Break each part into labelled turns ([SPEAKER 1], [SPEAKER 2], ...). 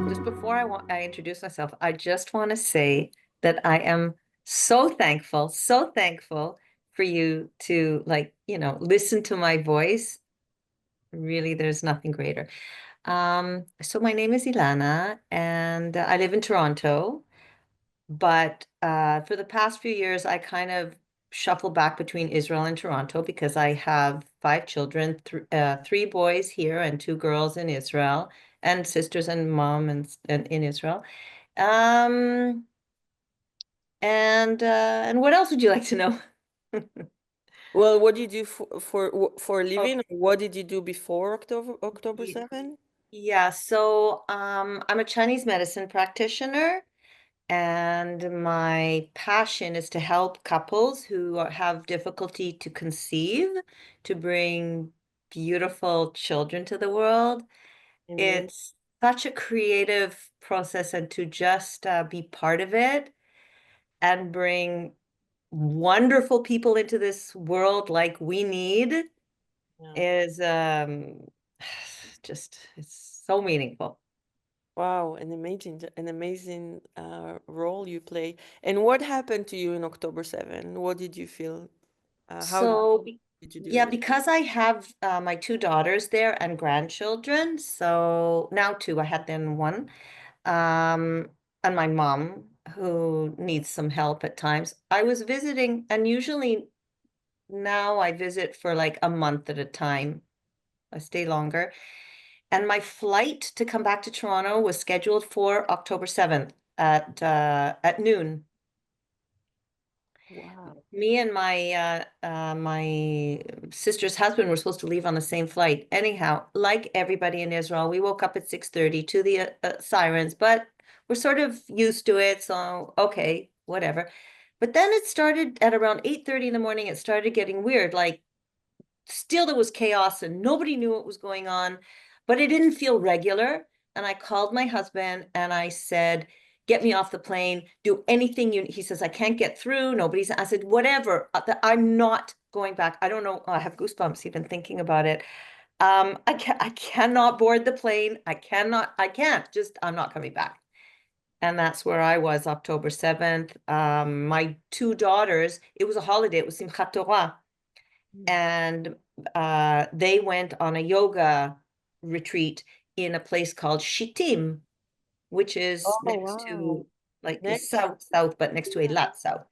[SPEAKER 1] Just before I introduce myself, I just want to say that I am so thankful for you to listen to my voice. Really, there's nothing greater. So my name is Ilana, and I live in Toronto. But for the past few years, I kind of shuffle back between Israel and Toronto because I have five children, three boys here and two girls in Israel, and sisters and mom and in Israel. Um, and what else would you like to know?
[SPEAKER 2] Well, what did you do for a living?
[SPEAKER 1] Okay.
[SPEAKER 2] What did you do before October
[SPEAKER 1] Ye-
[SPEAKER 2] 7?
[SPEAKER 1] Yeah, so I'm a Chinese medicine practitioner. And my passion is to help couples who have difficulty to conceive, to bring beautiful children to the world.
[SPEAKER 2] Amen.
[SPEAKER 1] It's such a creative process, and to just be part of it and bring wonderful people into this world like we need
[SPEAKER 2] Yeah.
[SPEAKER 1] is it's so meaningful.
[SPEAKER 2] Wow, an amazing role you play. And what happened to you in October 7? What did you feel? How
[SPEAKER 1] So,
[SPEAKER 2] did you do
[SPEAKER 1] yeah,
[SPEAKER 2] it?
[SPEAKER 1] because I have my two daughters there and grandchildren, so now two, I had then one, um, and my mom who needs some help at times. I was visiting, and usually now I visit for like a month at a time. I stay longer. And my flight to come back to Toronto was scheduled for October 7th at noon.
[SPEAKER 2] Wow.
[SPEAKER 1] Me and my sister's husband were supposed to leave on the same flight. Anyhow, like everybody in Israel, we woke up at 6:30 to the sirens, but we're sort of used to it, so okay, whatever. But then it started at around 8:30 in the morning, it started getting weird. Like still there was chaos and nobody knew what was going on, but it didn't feel regular. And I called my husband and I said, get me off the plane, do anything you, he says, I can't get through. Nobody's, I said, whatever, I'm not going back. I don't know. I have goosebumps even thinking about it. I cannot board the plane. I can't just, I'm not coming back. And that's where I was October 7th. My two daughters, it was a holiday. It was Simchat Torah,
[SPEAKER 2] Mm.
[SPEAKER 1] and they went on a yoga retreat in a place called Shittim, which is
[SPEAKER 2] Oh,
[SPEAKER 1] next
[SPEAKER 2] wow.
[SPEAKER 1] to like
[SPEAKER 2] Next.
[SPEAKER 1] south, but next to Eilat south.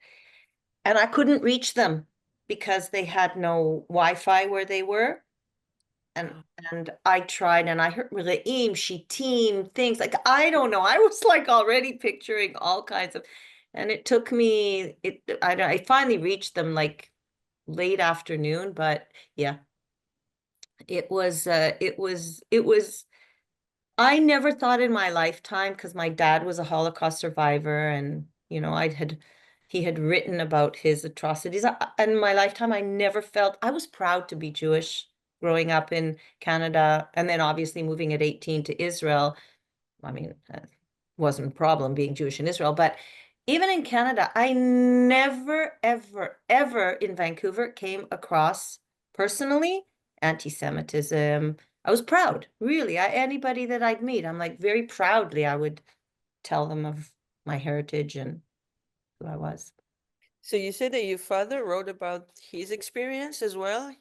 [SPEAKER 1] And I couldn't reach them because they had no Wi-Fi where they were. And
[SPEAKER 2] Wow.
[SPEAKER 1] and I tried and I heard Re'im, Shittim, things like I don't know. I was like already picturing all kinds of, and it took me I finally reached them like late afternoon, but yeah, it was I never thought in my lifetime, because my dad was a Holocaust survivor, and he had written about his atrocities. In my lifetime, I never felt I was proud to be Jewish growing up in Canada, and then obviously moving at 18 to Israel. I mean, wasn't a problem being Jewish in Israel, but even in Canada, I never, ever, ever in Vancouver came across personally anti-Semitism. I was proud, really. Anybody that I'd meet, I'm like very proudly, I would tell them of my heritage and who I was.
[SPEAKER 2] So you said that your father wrote about his experience as well?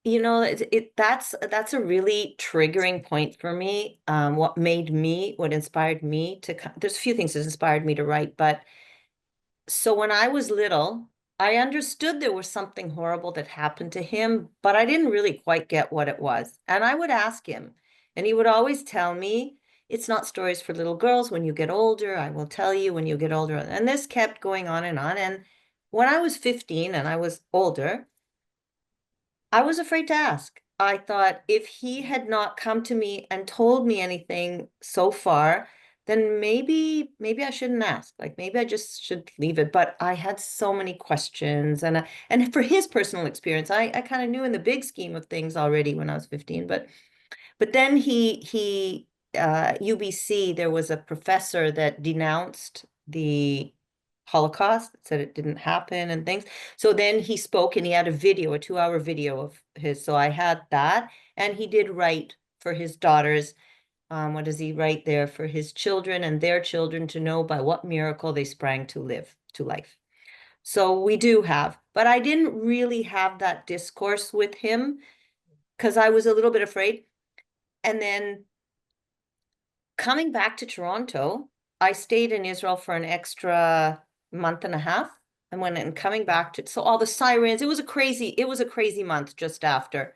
[SPEAKER 1] That's a really triggering point for me. What inspired me to, there's a few things that inspired me to write, but so when I was little, I understood there was something horrible that happened to him, but I didn't really quite get what it was. And I would ask him, and he would always tell me, it's not stories for little girls. When you get older, I will tell you when you get older. And this kept going on and on. And when I was 15 and I was older, I was afraid to ask. I thought if he had not come to me and told me anything so far, then maybe I shouldn't ask. Like maybe I just should leave it. But I had so many questions, and for his personal experience, I kind of knew in the big scheme of things already when I was 15. But then UBC, there was a professor that denounced the Holocaust, said it didn't happen and things. So then he spoke and he had a video, a 2 hour video of his. So I had that. And he did write for his daughters. What does he write there? For his children and their children to know by what miracle they sprang to life. So we do have, but I didn't really have that discourse with him because I was a little bit afraid. And then coming back to Toronto, I stayed in Israel for an extra month and a half. And when and coming back to so all the sirens, it was a crazy month just after.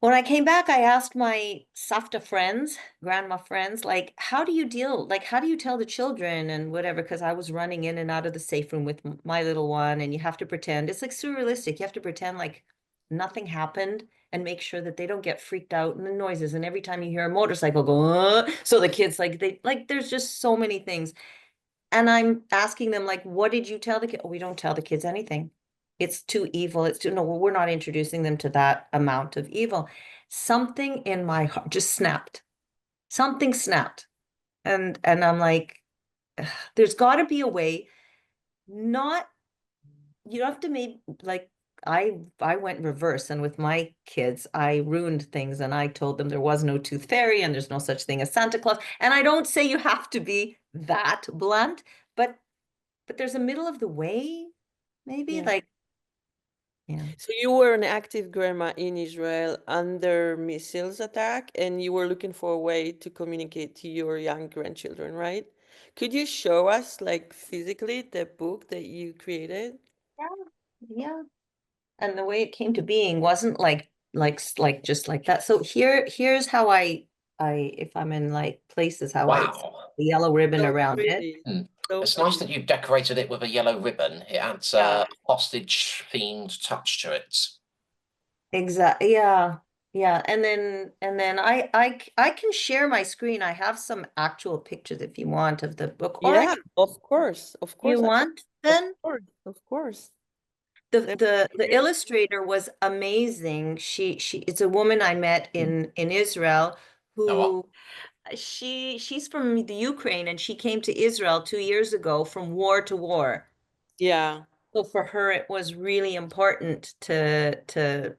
[SPEAKER 1] When I came back, I asked my Safta friends, grandma friends, like, how do you deal? Like, how do you tell the children and whatever? Because I was running in and out of the safe room with my little one, and you have to pretend it's like surrealistic. You have to pretend like nothing happened and make sure that they don't get freaked out and the noises. And every time you hear a motorcycle go, so the kids there's just so many things. And I'm asking them, like, what did you tell the kid? Oh, we don't tell the kids anything. It's too evil. It's too, no, well, we're not introducing them to that amount of evil. Something in my heart just snapped. Something snapped. And I'm like, "Ugh, there's got to be a way, not, you don't have to make like I went reverse and with my kids I ruined things and I told them there was no tooth fairy and there's no such thing as Santa Claus. And I don't say you have to be that blunt, but there's a middle of the way, maybe
[SPEAKER 2] Yeah.
[SPEAKER 1] like, yeah.
[SPEAKER 2] So you were an active grandma in Israel under missiles attack, and you were looking for a way to communicate to your young grandchildren, right? Could you show us, like physically, the book that you created?
[SPEAKER 1] Yeah. Yeah. And the way it came to being wasn't like just like that. So here's how if I'm in like places how I
[SPEAKER 3] Wow.
[SPEAKER 1] the yellow ribbon
[SPEAKER 2] So
[SPEAKER 1] around it.
[SPEAKER 2] pretty, so
[SPEAKER 3] It's nice that
[SPEAKER 2] pretty.
[SPEAKER 3] you've decorated it with a yellow ribbon. It adds
[SPEAKER 2] Yeah.
[SPEAKER 3] a hostage-themed touch to it.
[SPEAKER 1] Exactly. Yeah. Yeah. And then I can share my screen. I have some actual pictures if you want of the book, or I
[SPEAKER 2] Yeah,
[SPEAKER 1] can,
[SPEAKER 2] of
[SPEAKER 1] you
[SPEAKER 2] course,
[SPEAKER 1] want
[SPEAKER 2] of
[SPEAKER 1] then?
[SPEAKER 2] course, of course.
[SPEAKER 1] The
[SPEAKER 2] That
[SPEAKER 1] the
[SPEAKER 2] would be
[SPEAKER 1] the
[SPEAKER 2] great.
[SPEAKER 1] illustrator was amazing. She it's a woman I met in Israel
[SPEAKER 3] Oh, what?
[SPEAKER 1] who she's from the Ukraine and she came to Israel 2 years ago from war to war.
[SPEAKER 2] Yeah.
[SPEAKER 1] So for her, it was really important to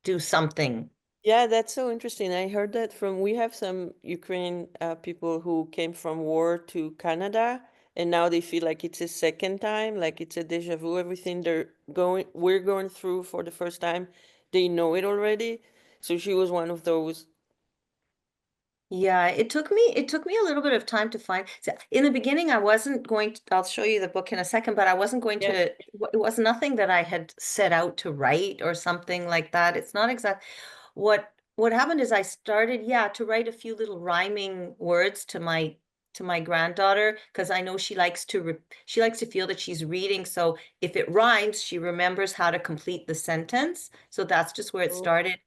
[SPEAKER 1] do something.
[SPEAKER 2] Yeah, that's so interesting. I heard that from, we have some Ukraine people who came from war to Canada, and now they feel like it's a second time, like it's a deja vu. Everything we're going through for the first time, they know it already. So she was one of those.
[SPEAKER 1] Yeah, it took me a little bit of time to find. So in the beginning, I wasn't going to, I'll show you the book in a second, but I wasn't going
[SPEAKER 2] Yeah.
[SPEAKER 1] to, it was nothing that I had set out to write or something like that. It's not exact. What happened is I started, yeah, to write a few little rhyming words to my granddaughter because I know she likes to feel that she's reading. So if it rhymes, she remembers how to complete the sentence. So that's just where it
[SPEAKER 2] Oh,
[SPEAKER 1] started.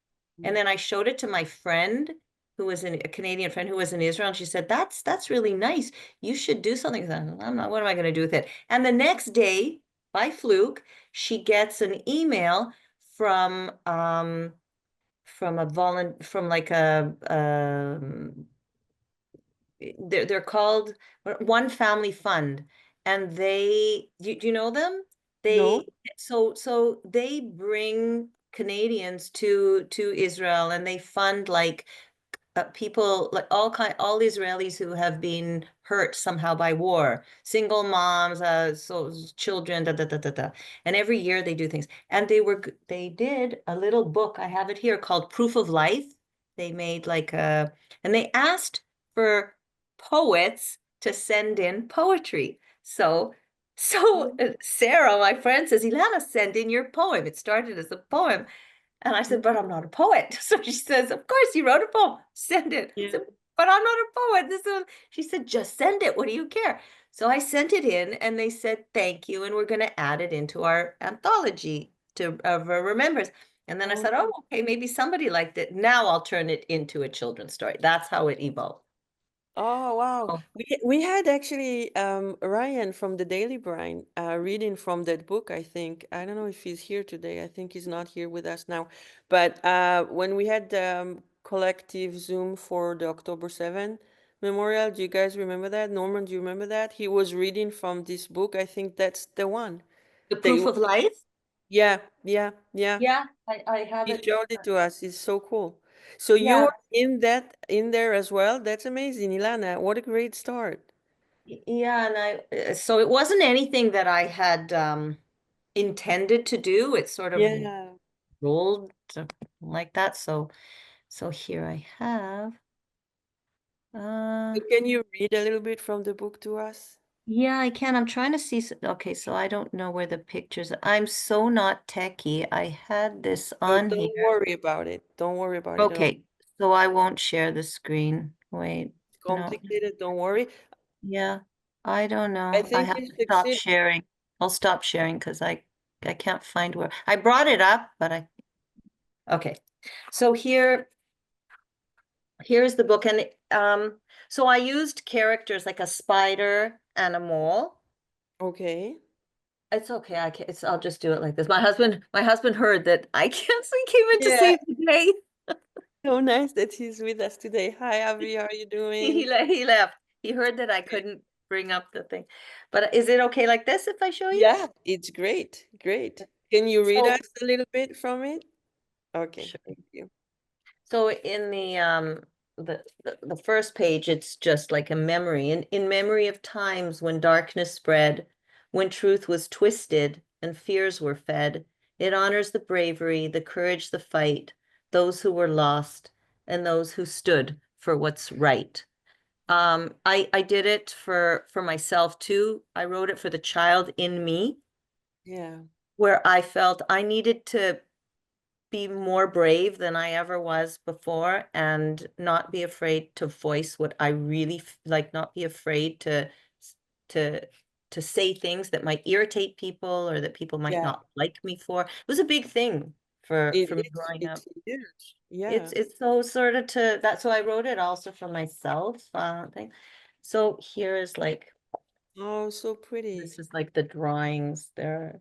[SPEAKER 1] And then I showed it to my friend who was a Canadian friend who was in Israel, and she said, that's really nice. You should do something with that." I'm not, what am I going to do with it? And the next day, by fluke, she gets an email from from like a they're called One Family Fund, and do you know them?
[SPEAKER 2] no.
[SPEAKER 1] So they bring Canadians to Israel and they fund like people like all Israelis who have been hurt somehow by war, single moms, so children, da da da da da. And every year they do things. And they did a little book. I have it here called Proof of Life. They made like a and they asked for poets to send in poetry. So Sarah, my friend, says, Ilana, send in your poem. It started as a poem. And I said, but I'm not a poet. So she says, of course you wrote a poem. Send it. I
[SPEAKER 2] Yeah.
[SPEAKER 1] said, but I'm not a poet. She said, just send it. What do you care? So I sent it in and they said, thank you. And we're going to add it into our anthology to of remembers. And then I
[SPEAKER 2] Oh,
[SPEAKER 1] said, oh, okay, maybe somebody liked it. Now I'll turn it into a children's story. That's how it evolved.
[SPEAKER 2] oh wow.
[SPEAKER 1] Oh,
[SPEAKER 2] We had actually Ryan from the Daily Brian reading from that book, I think. I don't know if he's here today. I think he's not here with us now. But when we had collective Zoom for the October 7 Memorial. Do you guys remember that? Norman, do you remember that? He was reading from this book. I think that's the one.
[SPEAKER 1] The
[SPEAKER 2] They,
[SPEAKER 1] proof of life?
[SPEAKER 2] yeah, yeah, yeah.
[SPEAKER 1] Yeah, I have
[SPEAKER 2] He
[SPEAKER 1] it.
[SPEAKER 2] showed it to us. It's so cool. So
[SPEAKER 1] Yeah,
[SPEAKER 2] you're in there as well. That's amazing, Ilana. What a great start.
[SPEAKER 1] yeah, and so it wasn't anything that I had intended to do. It sort of
[SPEAKER 2] Yeah.
[SPEAKER 1] rolled like that. So here I have.
[SPEAKER 2] So can you read a little bit from the book to us?
[SPEAKER 1] Yeah, I can. I'm trying to see. Okay, so I don't know where the pictures. I'm so not techie. I had this
[SPEAKER 2] No,
[SPEAKER 1] on
[SPEAKER 2] don't
[SPEAKER 1] here.
[SPEAKER 2] worry about it. Don't worry about it at all.
[SPEAKER 1] Okay, so I won't share the screen. Wait,
[SPEAKER 2] It's
[SPEAKER 1] no.
[SPEAKER 2] complicated. Don't worry.
[SPEAKER 1] Yeah, I don't
[SPEAKER 2] I
[SPEAKER 1] know. I
[SPEAKER 2] think
[SPEAKER 1] have
[SPEAKER 2] you
[SPEAKER 1] to stop
[SPEAKER 2] succeed.
[SPEAKER 1] sharing. I'll stop sharing because I can't find where I brought it up, but okay. So here's the book, and so I used characters like a spider and a mole.
[SPEAKER 2] Okay.
[SPEAKER 1] It's okay. I can I'll just do it like this. My husband heard that I can't, so he came in to
[SPEAKER 2] Yeah.
[SPEAKER 1] save the day.
[SPEAKER 2] So nice that he's with us today. Hi, Avi. How are you doing?
[SPEAKER 1] He left. He heard that I
[SPEAKER 2] Great.
[SPEAKER 1] couldn't bring up the thing. But is it okay like this if I show you?
[SPEAKER 2] Yeah, it's great. Great. Can you read
[SPEAKER 1] So
[SPEAKER 2] us a little bit from it? Okay.
[SPEAKER 1] sure.
[SPEAKER 2] Thank you.
[SPEAKER 1] So in the first page, it's just like a memory. In memory of times when darkness spread, when truth was twisted and fears were fed, it honors the bravery, the courage, the fight, those who were lost, and those who stood for what's right. I did it for myself too. I wrote it for the child in me,
[SPEAKER 2] Yeah.
[SPEAKER 1] where I felt I needed to be more brave than I ever was before and not be afraid to voice what I really like, not be afraid to to say things that might irritate people or that people might
[SPEAKER 2] Yeah.
[SPEAKER 1] not like me for. It was a big thing
[SPEAKER 2] It
[SPEAKER 1] for me
[SPEAKER 2] is.
[SPEAKER 1] growing up.
[SPEAKER 2] It's huge. Yeah.
[SPEAKER 1] It's so sort of to that's why I wrote it also for myself thing. So here is like
[SPEAKER 2] Oh, so pretty.
[SPEAKER 1] this is like the drawings there.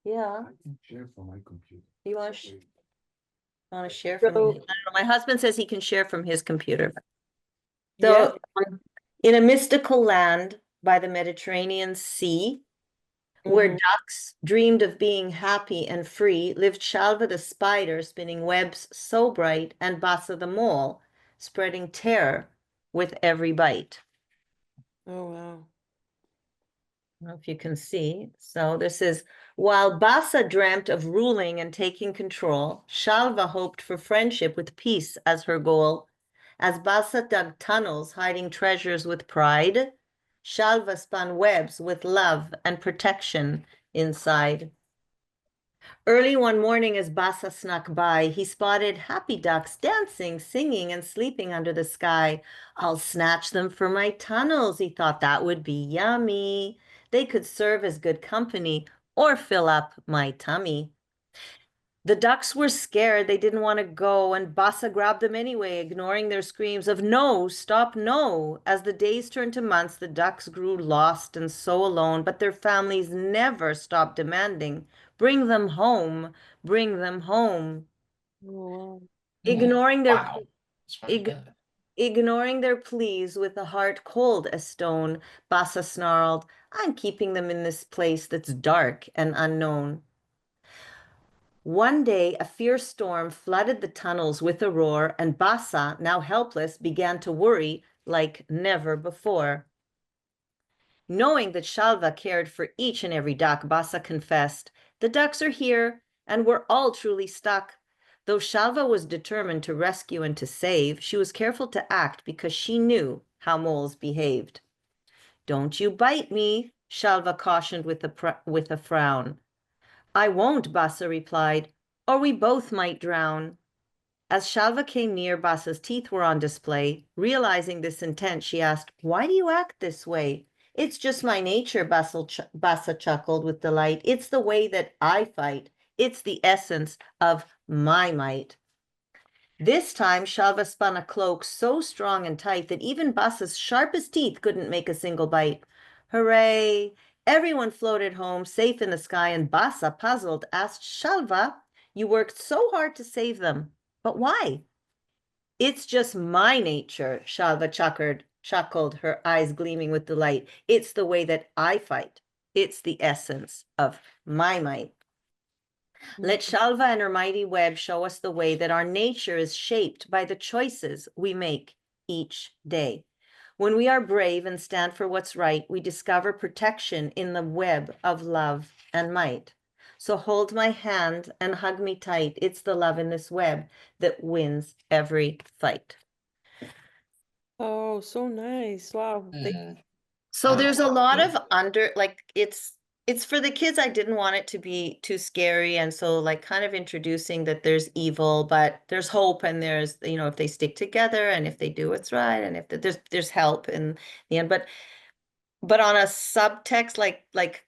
[SPEAKER 1] Yeah.
[SPEAKER 4] I can share from my computer.
[SPEAKER 1] You want to share from, I
[SPEAKER 2] So,
[SPEAKER 1] don't know, my husband says he can share from his computer.
[SPEAKER 2] yeah.
[SPEAKER 1] So in a mystical land by the Mediterranean Sea, where
[SPEAKER 2] Mhm.
[SPEAKER 1] ducks dreamed of being happy and free, lived Shalva the spider spinning webs so bright, and Bassa the mole spreading terror with every bite.
[SPEAKER 2] Oh, wow.
[SPEAKER 1] I don't know if you can see. So this is, while Bassa dreamt of ruling and taking control, Shalva hoped for friendship with peace as her goal. As Bassa dug tunnels, hiding treasures with pride, Shalva spun webs with love and protection inside. Early one morning, as Bassa snuck by, he spotted happy ducks dancing, singing, and sleeping under the sky. I'll snatch them for my tunnels, he thought. That would be yummy. They could serve as good company or fill up my tummy. The ducks were scared. They didn't want to go, and Bassa grabbed them anyway, ignoring their screams of no, stop, no. As the days turned to months, the ducks grew lost and so alone, but their families never stopped demanding, bring them home, bring them home.
[SPEAKER 2] Oh, wow.
[SPEAKER 1] Ignoring their
[SPEAKER 3] Wow. It's very
[SPEAKER 1] ig
[SPEAKER 3] good.
[SPEAKER 1] ignoring their pleas with a heart cold as stone, Bassa snarled, I'm keeping them in this place that's dark and unknown. One day, a fierce storm flooded the tunnels with a roar, and Bassa, now helpless, began to worry like never before. Knowing that Shalva cared for each and every duck, Bassa confessed, the ducks are here, and we're all truly stuck. Though Shalva was determined to rescue and to save, she was careful to act because she knew how moles behaved. Don't you bite me, Shalva cautioned with a frown. I won't, Bassa replied, or we both might drown. As Shalva came near, Bassa's teeth were on display. Realizing this intent, she asked, why do you act this way? It's just my nature, Bassa chuckled with delight. It's the way that I fight. It's the essence of my might. This time, Shalva spun a cloak so strong and tight that even Bassa's sharpest teeth couldn't make a single bite. Hooray! Everyone floated home, safe in the sky, and Bassa, puzzled, asked Shalva, you worked so hard to save them, but why? It's just my nature, Shalva chuckled, her eyes gleaming with delight. It's the way that I fight. It's the essence of my might. Let Shalva and her mighty web show us the way that our nature is shaped by the choices we make each day. When we are brave and stand for what's right, we discover protection in the web of love and might. So hold my hand and hug me tight. It's the love in this web that wins every fight.
[SPEAKER 2] Oh, so nice. Wow.
[SPEAKER 1] So
[SPEAKER 3] Wow.
[SPEAKER 1] there's a lot of like it's for the kids. I didn't want it to be too scary, and so like kind of introducing that there's evil, but there's hope, and there's, you know, if they stick together and if they do what's right, and if there's help in the end. But on a subtext, like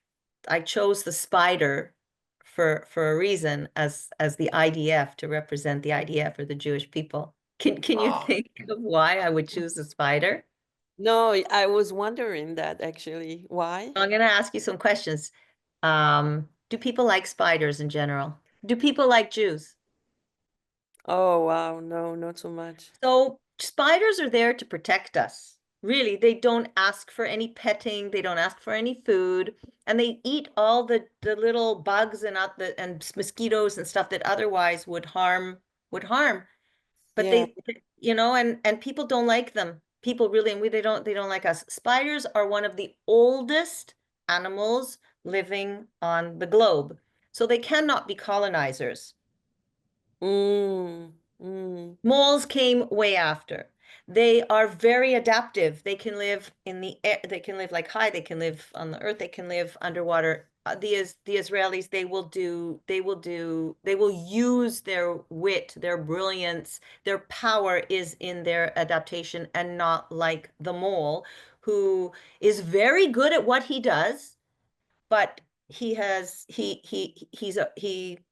[SPEAKER 1] I chose the spider for a reason as the IDF, to represent the IDF or the Jewish people. Can you
[SPEAKER 3] Oh.
[SPEAKER 1] think of why I would choose the spider?
[SPEAKER 2] No, I was wondering that actually. Why?
[SPEAKER 1] I'm going to ask you some questions. Do people like spiders in general? Do people like Jews?
[SPEAKER 2] Oh, wow. No, not so much.
[SPEAKER 1] So spiders are there to protect us. Really, they don't ask for any petting, they don't ask for any food, and they eat all the little bugs and mosquitoes and stuff that otherwise would harm. But
[SPEAKER 2] Yeah.
[SPEAKER 1] you know, and people don't like them. People really, and they don't like us. Spiders are one of the oldest animals living on the globe. So they cannot be colonizers.
[SPEAKER 2] Mm, mm.
[SPEAKER 1] Moles came way after. They are very adaptive. They can live in the air, they can live like high, they can live on the earth, they can live underwater. The Israelis, they will use their wit, their brilliance, their power is in their adaptation, and not like the mole, who is very good at what he does, but he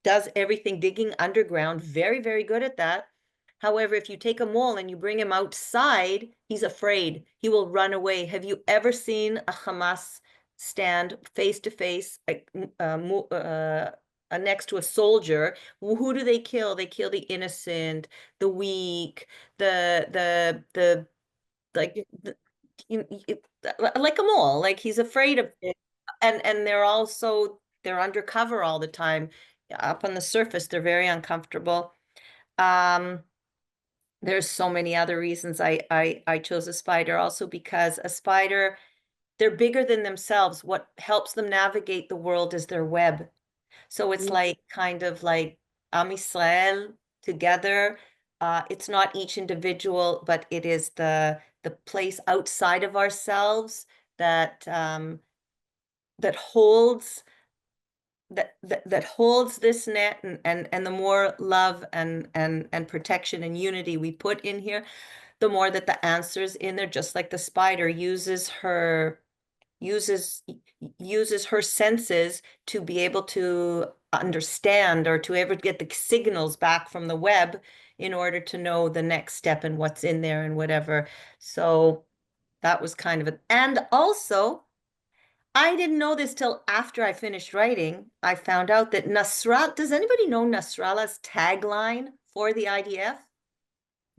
[SPEAKER 1] does everything digging underground, very, very good at that. However, if you take a mole and you bring him outside, he's afraid. He will run away. Have you ever seen a Hamas stand face to face next to a soldier? Who do they kill? They kill the innocent, the weak, the like
[SPEAKER 2] Yeah.
[SPEAKER 1] like a mole. Like he's afraid of,
[SPEAKER 2] Yeah.
[SPEAKER 1] and they're undercover all the time. Up on the surface, they're very uncomfortable. Um, there's so many other reasons I chose a spider, also because a spider, they're bigger than themselves. What helps them navigate the world is their web. So it's
[SPEAKER 2] Mm.
[SPEAKER 1] like kind of like Am Israel together. It's not each individual, but it is the place outside of ourselves that that holds that holds this net, and the more love and protection and unity we put in here, the more that the answers in there, just like the spider uses uses her senses to be able to understand, or to ever get the signals back from the web in order to know the next step and what's in there and whatever. So that was kind of it. And also, I didn't know this till after I finished writing. I found out that Nasrallah, does anybody know Nasrallah's tagline for the IDF?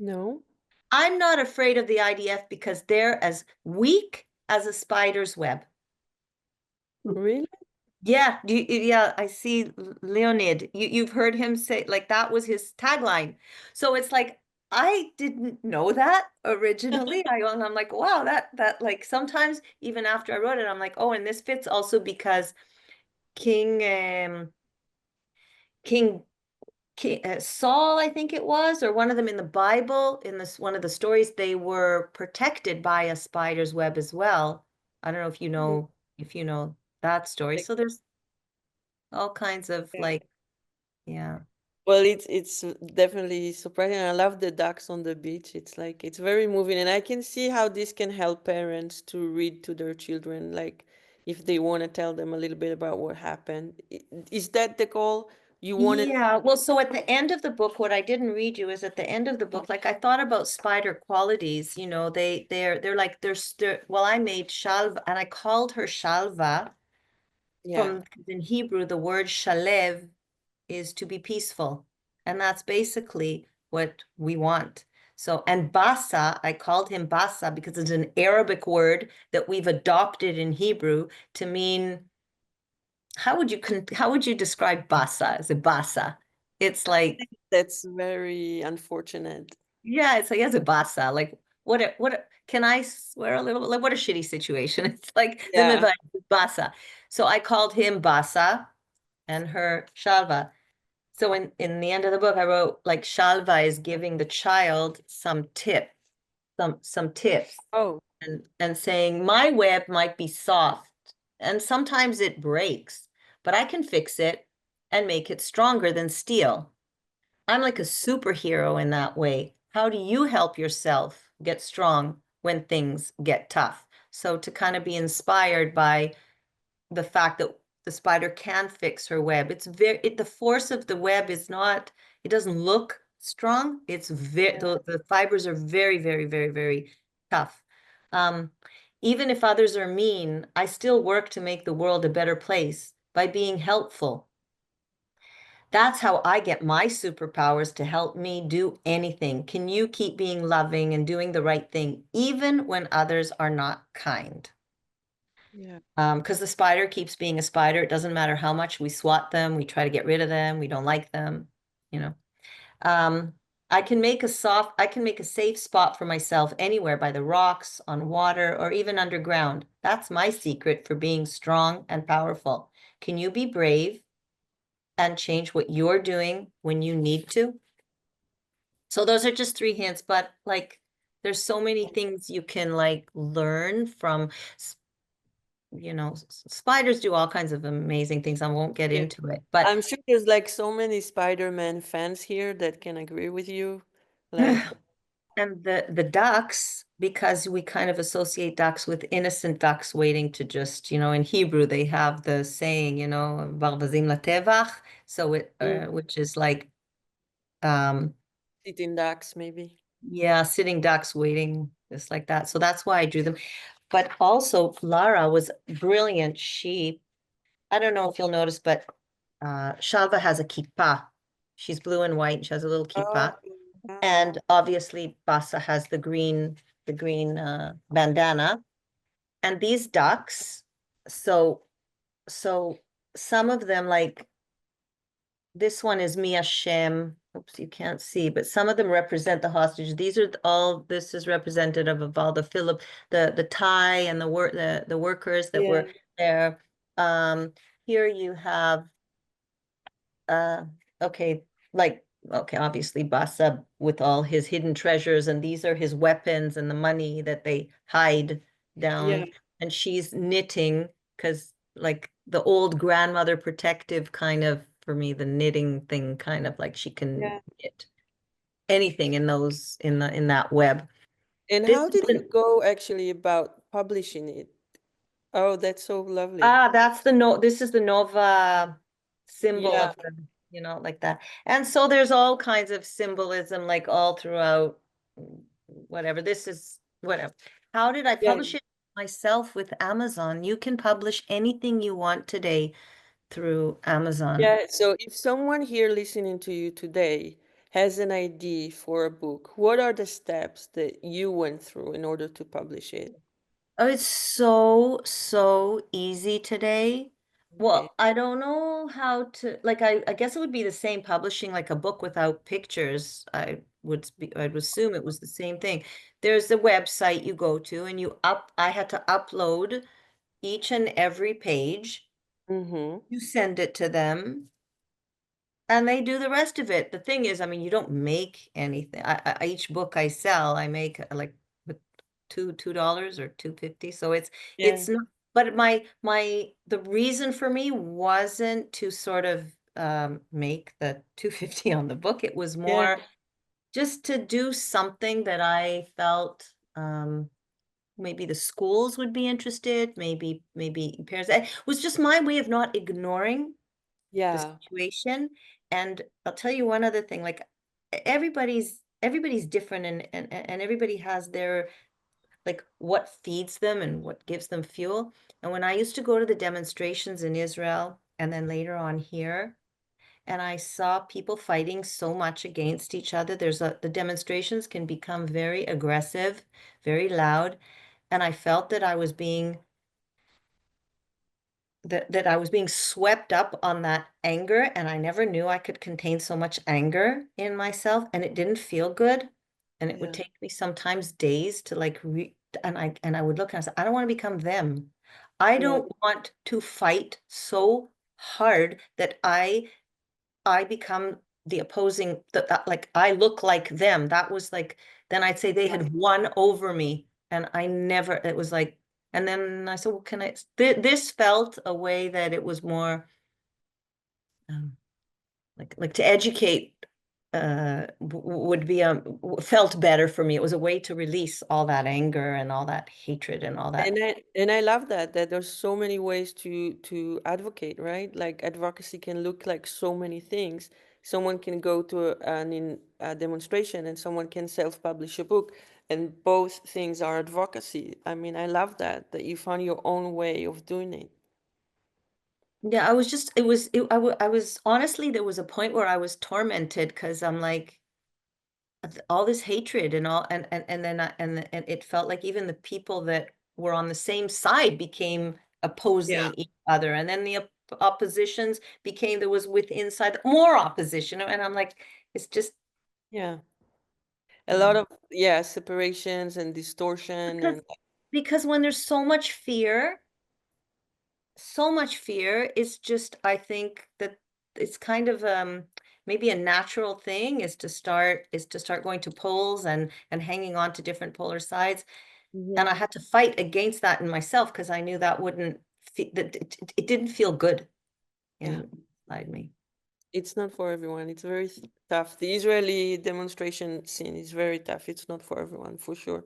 [SPEAKER 2] No,
[SPEAKER 1] I'm not afraid of the IDF because they're as weak as a spider's web.
[SPEAKER 2] really?
[SPEAKER 1] Yeah, yeah, I see Leonid. You've heard him say, like, that was his tagline. So it's like I didn't know that originally. I'm like, wow, that like sometimes even after I wrote it, I'm like, oh, and this fits also because King King Saul, I think it was, or one of them in the Bible, in this one of the stories, they were protected by a spider's web as well. I don't know
[SPEAKER 2] Mm.
[SPEAKER 1] if you know that story.
[SPEAKER 2] Like,
[SPEAKER 1] So there's all kinds of
[SPEAKER 2] yeah.
[SPEAKER 1] like, yeah.
[SPEAKER 2] Well, it's definitely surprising. I love the ducks on the beach. It's like it's very moving, and I can see how this can help parents to read to their children, like if they want to tell them a little bit about what happened. Is that the goal? You want to?
[SPEAKER 1] Yeah, well, so at the end of the book, what I didn't read you is at the end of the book, like I thought about spider qualities, you know, they're like well, I made Shalva, and I called her Shalva
[SPEAKER 2] Yeah.
[SPEAKER 1] from, in Hebrew, the word shalev is to be peaceful. And that's basically what we want. So, and basa, I called him basa because it's an Arabic word that we've adopted in Hebrew to mean, how would you describe basa as a basa? It's like,
[SPEAKER 2] That's very unfortunate.
[SPEAKER 1] yeah, it's like as a basa, like can I swear a little? Like what a shitty situation. It's like the
[SPEAKER 2] Yeah.
[SPEAKER 1] Mivai basa. So I called him basa and her Shalva. So in the end of the book, I wrote like Shalva is giving the child some tips
[SPEAKER 2] Oh,
[SPEAKER 1] and saying my web might be soft and sometimes it breaks, but I can fix it and make it stronger than steel. I'm like a superhero in that way. How do you help yourself get strong when things get tough? So to kind of be inspired by the fact that the spider can fix her web. The force of the web is not, it doesn't look strong. It's very, the fibers are very, very, very, very tough. Um, Even if others are mean, I still work to make the world a better place by being helpful. That's how I get my superpowers to help me do anything. Can you keep being loving and doing the right thing, even when others are not kind?
[SPEAKER 2] yeah.
[SPEAKER 1] Because the spider keeps being a spider. It doesn't matter how much we swat them, we try to get rid of them, we don't like them, you know. Um, I can make a safe spot for myself anywhere by the rocks, on water, or even underground. That's my secret for being strong and powerful. Can you be brave and change what you're doing when you need to? So those are just three hints, but like there's so many things you can like learn from spiders do all kinds of amazing things. I won't get
[SPEAKER 2] Yeah.
[SPEAKER 1] into it, but
[SPEAKER 2] I'm sure there's like so many Spider-Man fans here that can agree with you. Like,
[SPEAKER 1] and the ducks, because we kind of associate ducks with innocent ducks waiting to just, in Hebrew they have the saying, "Barbazim latevach," so which is like, um,
[SPEAKER 2] sitting ducks, maybe.
[SPEAKER 1] yeah, sitting ducks waiting, just like that. So that's why I drew them. But also, Lara was brilliant. I don't know if you'll notice, but Shalva has a kippah. She's blue and white. She has a little
[SPEAKER 2] Oh,
[SPEAKER 1] kippah.
[SPEAKER 2] yeah.
[SPEAKER 1] And obviously Basa has the green bandana. And these ducks, so so some of them, like this one is Mia Shem. Oops, you can't see, but some of them represent the hostage. This is representative of all the the Thai and the workers that
[SPEAKER 2] Yeah.
[SPEAKER 1] were there. Here you have uh okay, obviously Basa with all his hidden treasures, and these are his weapons and the money that they hide
[SPEAKER 2] Yeah.
[SPEAKER 1] down. And she's knitting because like the old grandmother protective kind of, for me, the knitting thing, kind of like she can
[SPEAKER 2] Yeah.
[SPEAKER 1] knit anything in that web.
[SPEAKER 2] And
[SPEAKER 1] This
[SPEAKER 2] how
[SPEAKER 1] is
[SPEAKER 2] did you go actually about publishing it? Oh, that's so lovely.
[SPEAKER 1] that's this is the Nova symbol
[SPEAKER 2] Yeah.
[SPEAKER 1] of the, like that. And so there's all kinds of symbolism like all throughout, whatever. This is whatever. How did I
[SPEAKER 2] Yeah.
[SPEAKER 1] publish it myself with Amazon? You can publish anything you want today through Amazon.
[SPEAKER 2] Yeah. So if someone here listening to you today has an idea for a book, what are the steps that you went through in order to publish it?
[SPEAKER 1] Oh, it's so, so easy today.
[SPEAKER 2] Okay.
[SPEAKER 1] Well, I don't know how to, like, I guess it would be the same publishing like a book without pictures. I'd assume it was the same thing. There's a website you go to and I had to upload each and every page.
[SPEAKER 2] Mm-hmm.
[SPEAKER 1] You send it to them and they do the rest of it. The thing is, I mean, you don't make anything. Each book I sell, I make like with $2 or 2.50. So
[SPEAKER 2] Yeah.
[SPEAKER 1] it's not. But the reason for me wasn't to sort of make the 2.50 on the book. It was
[SPEAKER 2] Yeah.
[SPEAKER 1] more just to do something that I felt maybe the schools would be interested. Maybe parents. It was just my way of not ignoring the
[SPEAKER 2] Yeah.
[SPEAKER 1] situation. And I'll tell you one other thing, like everybody's different, and everybody has their, like, what feeds them and what gives them fuel. And when I used to go to the demonstrations in Israel and then later on here, and I saw people fighting so much against each other. The demonstrations can become very aggressive, very loud, and I felt that I was being swept up on that anger, and I never knew I could contain so much anger in myself, and it didn't feel good. And it would
[SPEAKER 2] Yeah.
[SPEAKER 1] take me sometimes days to like and I would look and I said, I don't want to become them. I
[SPEAKER 2] Yeah.
[SPEAKER 1] don't want to fight so hard that I become the opposing, like I look like them. That was like, then I'd say they had won over me. And I never, it was like, and then I said, well, can I, this felt a way that it was more like to educate would be felt better for me. It was a way to release all that anger and all that hatred and all that.
[SPEAKER 2] And I love that there's so many ways to advocate, right? Like advocacy can look like so many things. Someone can go to a demonstration, and someone can self-publish a book, and both things are advocacy. I mean, I love that you found your own way of doing it.
[SPEAKER 1] Yeah, I was just, I was honestly, there was a point where I was tormented because I'm like, all this hatred and all, and then and it felt like even the people that were on the same side became opposing each other. And then the oppositions became, there was with inside more opposition. And I'm like, it's just,
[SPEAKER 2] Yeah. A lot of separations and distortion
[SPEAKER 1] because,
[SPEAKER 2] and
[SPEAKER 1] because when there's so much fear, it's just, I think that it's kind of maybe a natural thing is to start going to poles and hanging on to different polar sides. And I had to fight against that in myself because I knew that wouldn't that it didn't feel good inside me.
[SPEAKER 2] it's not for everyone. It's very tough. The Israeli demonstration scene is very tough. It's not for everyone, for sure.